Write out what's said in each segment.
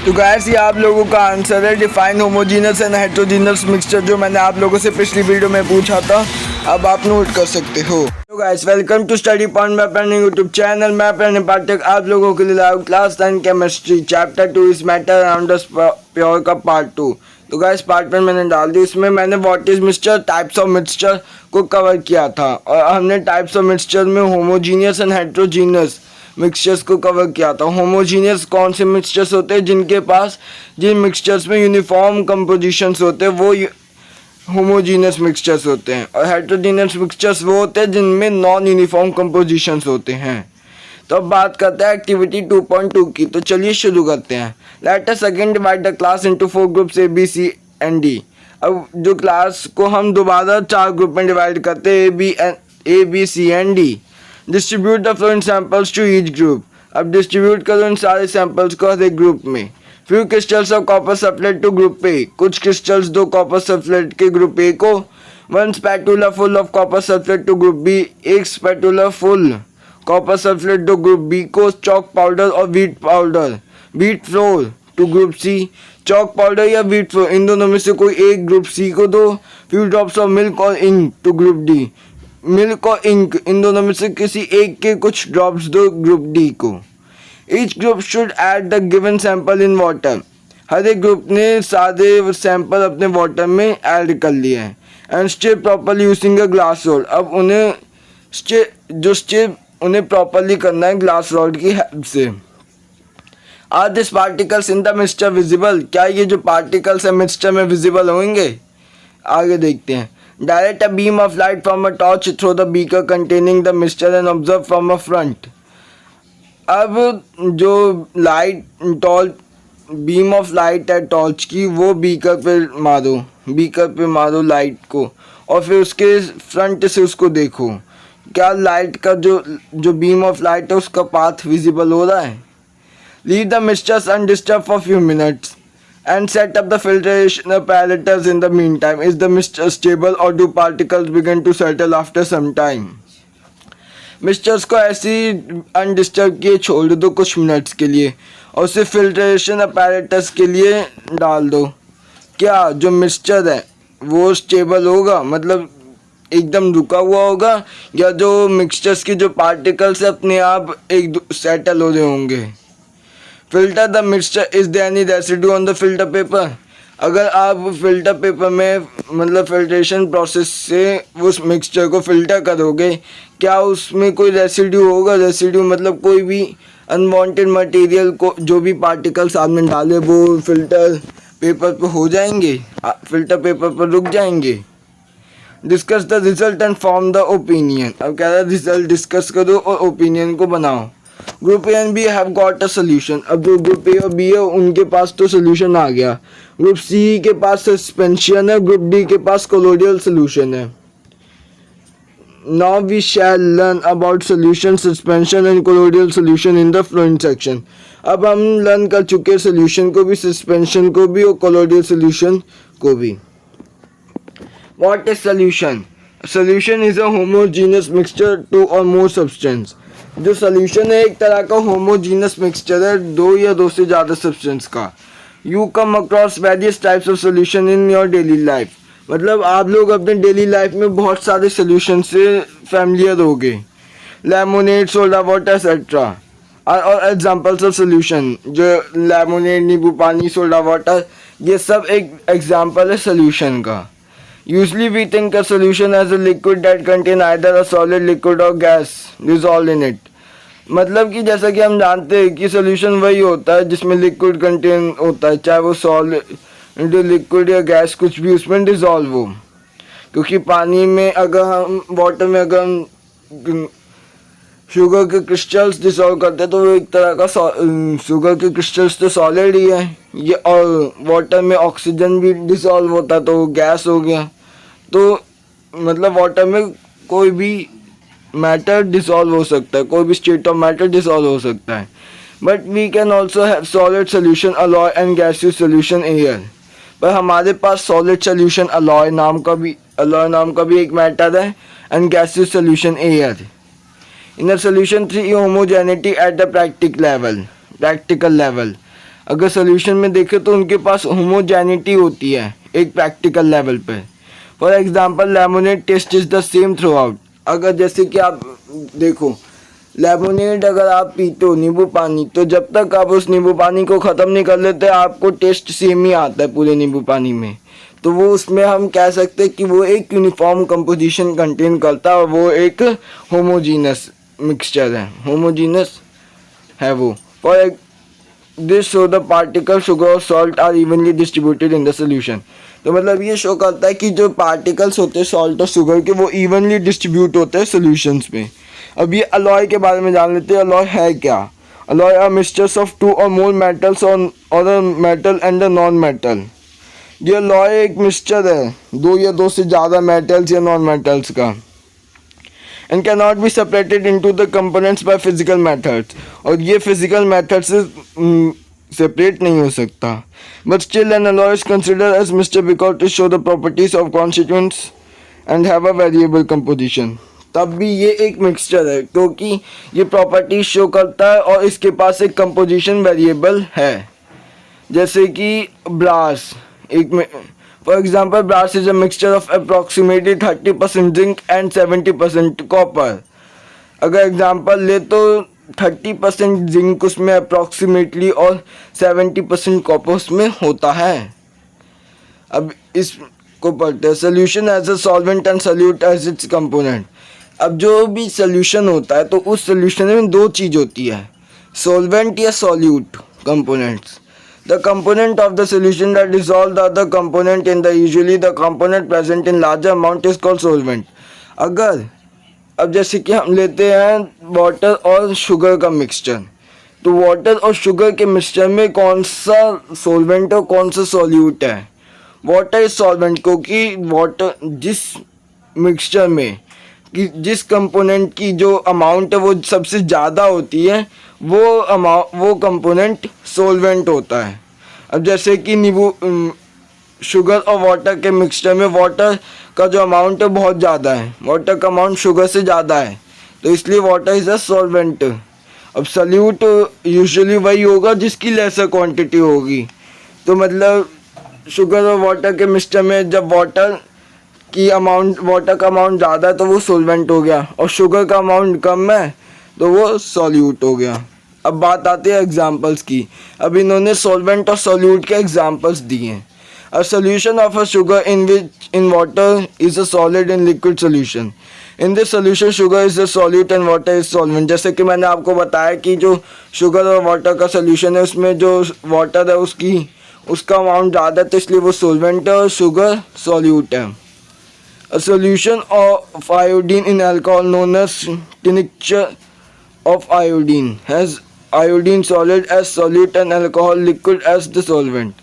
तो गाइस ये आप लोगों का आंसर है define homogeneous and heterogeneous mixture, जो मैंने आप लोगों से पिछली वीडियो में पूछा था। अब आप नोट कर सकते हो। तो guys welcome to Study Point मैं प्रणय यूट्यूब चैनल। मैं प्रणय पाठक आप लोगों के लिए live class 10 chemistry chapter 2 is matter around the pure का पार्ट 2। तो गाइस पार्ट 1 मैंने डाल दी, उसमें मैंने what is mixture, types of mixture को कवर किया था और हमने टाइप्स ऑफ मिक्सचर में होमोजीनियस एंड हेटेरोजीनियस मिक्सचर्स को कवर किया था। होमोजीनियस कौन से मिक्सचर्स होते हैं जिनके पास जिन मिक्सचर्स में यूनिफॉर्म कंपोजिशंस होते हैं वो होमोजीनियस मिक्सचर्स होते हैं, और हेटेरोजीनियस मिक्सचर्स वो होते हैं जिनमें नॉन यूनिफॉर्म कंपोजिशंस होते हैं। तो अब बात करते हैं एक्टिविटी 2.2 की। तो चलिए शुरू करते हैं। Let us again divide the class into 4 groups A B C and D. अब जो क्लास को हम दोबारा 4 ग्रुप में डिवाइड करते हैं, A B C and D. Distribute the following samples to each group. अब डिस्ट्रीब्यूट करो इन सारे सैंपल्स को हर एक ग्रुप में। Few crystals of copper sulphate to group A. कुछ क्रिस्टल्स दो कॉपर सल्फेट के ग्रुप ए को। 1 spatula full of copper sulphate to group B. एक spatula full copper sulphate to group B को। चॉक पाउडर और wheat flour to group C. Chalk powder या wheat flour इन दोनों में से कोई एक ग्रुप सी को दो। फ्यू ड्रॉप्स ऑफ मिल्क और ink to group D. Milk और इंक इन दोनों में से किसी एक के कुछ ड्रॉप्स दो ग्रुप डी को। Each group should add the given sample in water. हर एक ग्रुप ने सारे सैंपल अपने वाटर में ऐड कर लिए हैं। And stir properly using a glass rod. अब उन्हें स्टिर उन्हें प्रॉपरली करना है ग्लास रॉड की हेल्प से। Are this particles in the mixture visible. क्या ये जो पार्टिकल्स है मिक्सचर में विजिबल होंगे? आगे देखते हैं। Direct a beam of light from a torch through the beaker containing the mixture and observe from a front. अब जो बीम ऑफ लाइट है टॉर्च की वो बीकर पे मारो लाइट को, और फिर उसके फ्रंट से उसको देखो। क्या लाइट का जो बीम ऑफ लाइट है उसका पाथ विजिबल हो रहा है? Leave the mixtures undisturb for few minutes and set up the filtration apparatus in the meantime. Is the mixture stable or do particles begin to settle after some time? Mixtures को ऐसे undisturbed किए छोड़ दो कुछ minutes के लिए और उसे फिल्ट्रेशन अपैरेटस के लिए डाल दो। क्या जो मिक्सचर है वो स्टेबल होगा, मतलब एकदम रुका हुआ होगा, या जो मिक्सचर्स के जो पार्टिकल्स है अपने आप एक सेटल हो रहे होंगे? Filter the mixture, is there any residue on the filter paper. अगर आप फिल्टर पेपर में मतलब फिल्ट्रेशन प्रोसेस से उस मिक्सचर को फिल्टर करोगे, क्या उसमें कोई रेसिड्यू होगा? रेसिड्यू मतलब कोई भी अनवांटेड मटेरियल को जो भी पार्टिकल्स आपने डाले वो फिल्टर पेपर पर हो जाएंगे, फिल्टर पेपर पर रुक जाएंगे। Discuss the result and form the opinion. अब कह रहा है रिजल्ट डिस्कस करो और ओपिनियन को बनाओ। Group A and B have got a solution. अब जो ग्रुप ए और बी है उनके पास तो सोल्यूशन आ गया। ग्रुप सी के पास सस्पेंशन है, ग्रुप डी के पास कोलोडियल सोल्यूशन है। Now we shall learn about solution, suspension and colloidal solution in the following section. अब हम लर्न कर चुके हैं सोल्यूशन को भी, सस्पेंशन को भी और कोलोडियल सोल्यूशन को भी। What is solution? Solution is a homogeneous mixture two और मोर सब्सटेंस। जो सोल्यूशन है एक तरह का होमोजीनियस मिक्सचर है, दो या दो से ज़्यादा सब्सटेंस का। You come across various types of solution in your daily life. मतलब आप लोग अपने डेली लाइफ में बहुत सारे सोल्यूशन से फैमिलियर हो गए। लेमोनेड, सोडा वाटर एक्सेट्रा और एग्जांपल्स ऑफ सोल्यूशन। जो लेमोनेड, नींबू पानी, सोडा वाटर, ये सब एक एग्जांपल है सोल्यूशन का। Usually we think a solution as a liquid that contain either a solid, liquid or gas dissolved in it. मतलब कि जैसा कि हम जानते हैं कि सोल्यूशन वही होता है जिसमें लिक्विड कंटेन होता है, चाहे वो सॉलिड, लिक्विड या गैस कुछ भी उसमें डिसॉल्व हो। क्योंकि पानी में अगर हम वाटर में अगर हम शुगर के क्रिस्टल्स डिसॉल्व करते हैं तो वो एक तरह का शुगर के क्रिस्टल्स तो सॉलिड ही है ये, और वाटर में ऑक्सीजन भी डिसॉल्व होता है तो वो गैस हो गया। तो मतलब वाटर में कोई भी मैटर डिसॉल्व हो सकता है, कोई भी स्टेट ऑफ मैटर डिसॉल्व हो सकता है। But we can also have solid solution, alloy and gaseous solution air. पर हमारे पास सॉलिड सोल्यूशन अलॉय नाम का भी एक मैटर है, and gaseous solution air. In a solution 3 homogeneity at the practical level. अगर सोल्यूशन में देखें तो उनके पास होमोजेनिटी होती है एक प्रैक्टिकल लेवल पे। For example lemonade taste is the same throughout. अगर जैसे कि आप देखो लेमोनेड अगर आप पीते हो नींबू पानी, तो जब तक आप उस नींबू पानी को ख़त्म नहीं कर लेते आपको टेस्ट सेम ही आता है पूरे नींबू पानी में। तो वो उसमें हम कह सकते हैं कि वो एक यूनिफॉर्म कंपोजिशन कंटेन करता है और वो एक होमोजीनस मिक्सचर है, होमोजीनस है वो। For this show the particle sugar और salt are evenly distributed in the solution. तो मतलब ये शो करता है कि जो पार्टिकल्स होते हैं सॉल्ट और शुगर के वो इवनली डिस्ट्रीब्यूट होते हैं सोल्यूशंस में। अब ये अलॉय के बारे में जान लेते हैं। अलॉय है क्या? Alloy are mixtures of two और मोर मेटल्स और मेटल एंड नॉन मेटल। ये अलॉय एक मिक्सचर है दो या दो से ज़्यादा मेटल्स या नॉन मेटल्स का, and cannot be separated into the components by physical methods. और ये फिजिकल मेथड से सेपरेट नहीं हो सकता। But still an alloy is considered as mixture because to show the properties of constituents and have a variable composition. तब भी ये एक मिक्सचर है क्योंकि ये प्रॉपर्टीज शो करता है और इसके पास एक कंपोजिशन वेरिएबल है। जैसे कि ब्रास एक में, for example brass is a mixture of approximately 30% zinc and 70% copper. अगर एग्जाम्पल ले तो 30% जिंक उसमें अप्रॉक्सीमेटली और 70% कॉपर उसमें होता है। अब इसको पढ़ते हैं। Solution as a solvent and solute as its component. अब जो भी सोल्यूशन होता है तो उस सोल्यूशन में दो चीज़ होती है, सॉल्वेंट या solute components. The component of the solution that dissolve the other component in the usually the component present in larger amount is called solvent। अगर अब जैसे कि हम लेते हैं वाटर और शुगर का मिक्सचर, तो वाटर और शुगर के मिक्सचर में कौन सा सॉल्वेंट और कौन सा सॉल्यूट है? वाटर इज सॉल्वेंट क्योंकि वाटर जिस मिक्सचर में कि जिस कंपोनेंट की जो अमाउंट है वो सबसे ज़्यादा होती है वो कंपोनेंट सॉल्वेंट होता है। अब जैसे कि नींबू शुगर और वाटर के मिक्सचर में वाटर का जो अमाउंट है बहुत ज़्यादा है, वाटर का अमाउंट शुगर से ज़्यादा है, तो इसलिए वाटर इज़ अ सॉल्वेंट। अब सॉल्यूट यूजुअली वही होगा जिसकी लेसर क्वांटिटी होगी। तो मतलब शुगर और वाटर के मिक्सचर में जब वाटर का अमाउंट ज़्यादा है तो वो सॉल्वेंट हो गया, और शुगर का अमाउंट कम है तो वो सॉल्यूट हो गया। अब बात आती है एग्जांपल्स की। अब इन्होंने सॉल्वेंट और सॉल्यूट के एग्जांपल्स दिए हैं। A solution of a sugar in water is a solid in liquid solution. In this solution sugar is a solute and water is solvent. जैसे कि मैंने आपको बताया कि जो शुगर और वाटर का सॉल्यूशन है उसमें जो वाटर है उसका अमाउंट ज़्यादा है तो इसलिए वो सॉल्वेंट है और शुगर सॉल्यूट है। A solution of iodine in alcohol known as tincture of iodine has iodine solid as solute and alcohol liquid as the solvent।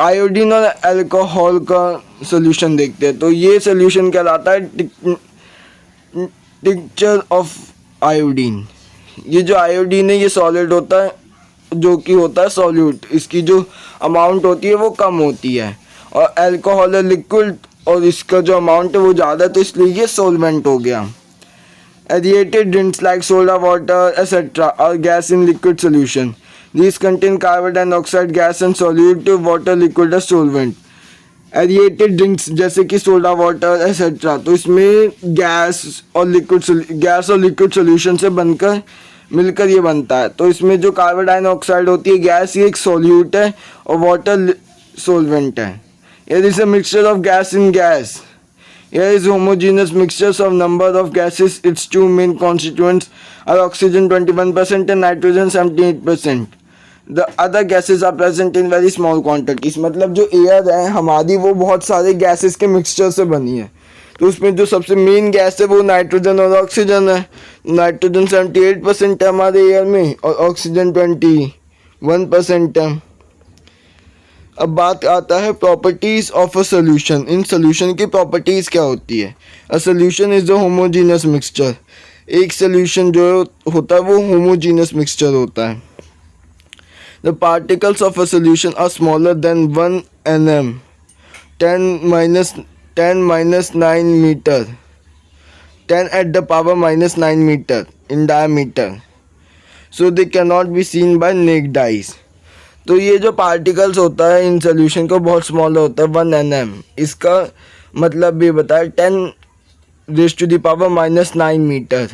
Iodine और अल्कोहल का सोल्यूशन देखते हैं तो ये सोल्यूशन कहलाता है टिंक्चर ऑफ आयोडीन। ये जो आयोडीन है ये सॉलिड होता है जो कि होता है सॉल्यूट, इसकी जो अमाउंट होती है वो कम होती है, और अल्कोहल है लिक्विड और इसका जो अमाउंट है वो ज़्यादा है तो इसलिए ये सॉल्वेंट हो गया। Aerated drinks like soda water etcetera और gas in liquid solution. These contain carbon dioxide gas and solute water liquid as solvent। Aerated drinks जैसे कि सोडा वाटर एसेट्रा, तो इसमें गैस और लिक्विड सोल्यूशन से बनकर मिलकर ये बनता है। तो इसमें जो कार्बन डाइऑक्साइड होती है गैस, ये एक सॉल्यूट है और वाटर सोल्वेंट है। Here is a mixture of gas in gas। Here is homogeneous mixtures of number of gases. Its two main constituents are oxygen 21% and nitrogen 78%। The other gases are present in very small quantities। मतलब जो air है हमारी वो बहुत सारे gases के mixture से बनी है, तो उसमें जो सबसे मेन गैस है वो नाइट्रोजन और ऑक्सीजन है। नाइट्रोजन 78% है हमारे एयर में और ऑक्सीजन 21% है। अब बात आता है प्रॉपर्टीज़ ऑफ अ सोल्यूशन। इन सोल्यूशन की प्रॉपर्टीज़ क्या होती है? A solution is a homogeneous mixture. एक सोल्यूशन जो होता है वो होमोजीनियस मिक्सचर होता है। The particles of a solution are smaller than 1 nm 10⁻9 metre 10⁻⁻9 metre in diameter, so they cannot be seen by naked eyes। तो ये जो पार्टिकल्स होता है इन सोल्यूशन को बहुत स्मॉल होता है 1 nm। इसका मतलब भी बताया 10⁻⁻⁹ मीटर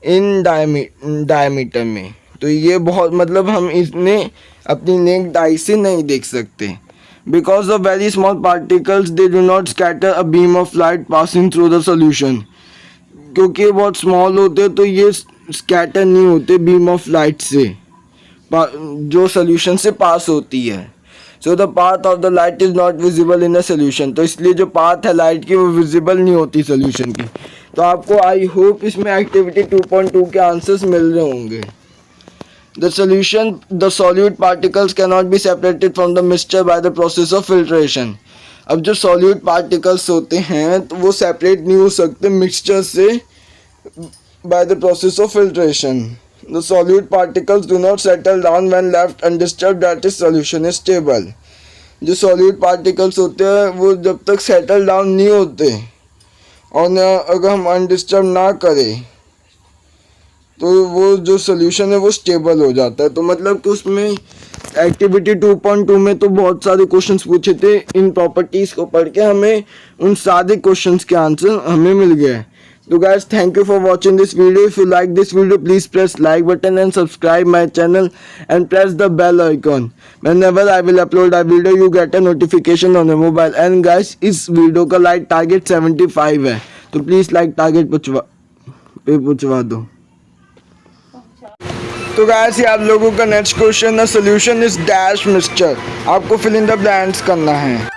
इन डायमीटर में। तो ये बहुत मतलब हम इसमें अपनी नेक्ड आई से नहीं देख सकते। Because of very small particles they do not scatter a beam of light passing through the solution. क्योंकि ये बहुत स्मॉल होते तो ये स्कैटर नहीं होते बीम ऑफ लाइट से जो सोल्यूशन से पास होती है। So the path of the light is not visible in a solution. तो इसलिए जो पाथ है लाइट की वो विजिबल नहीं होती सोल्यूशन की। तो आपको आई होप इसमें एक्टिविटी 2.2 के आंसर्स मिल रहे होंगे। The solution the solute particles can not be separated from the mixture by the process of filtration. अब जो सॉल्यूट पार्टिकल्स होते हैं तो वो सेपरेट नहीं हो सकते मिक्सचर से by the process of filtration. The solute particles do not settle down when left undisturbed, that is solution is stable। जो solute particles होते हैं वो जब तक settle down नहीं होते और अगर हम undisturbed ना करें तो वो जो solution है वो stable हो जाता है। तो मतलब कि उसमें एक्टिविटी 2.2 में तो बहुत सारे क्वेश्चंस पूछे थे। इन प्रॉपर्टीज़ को पढ़ के हमें उन सारे क्वेश्चंस के आंसर हमें मिल गए। So guys, thank you for watching this video. If you like this video, please press like button and subscribe my channel and press the bell icon. Whenever I will upload a video, you get a notification on your mobile. And guys, इस video का like target 75 है, तो please like target पहुंचवा दो। तो guys, ये आप लोगों का नेक्स्ट क्वेश्चन है। Solution is dash mixture. आपको फिल इन द ब्लैंक्स करना है।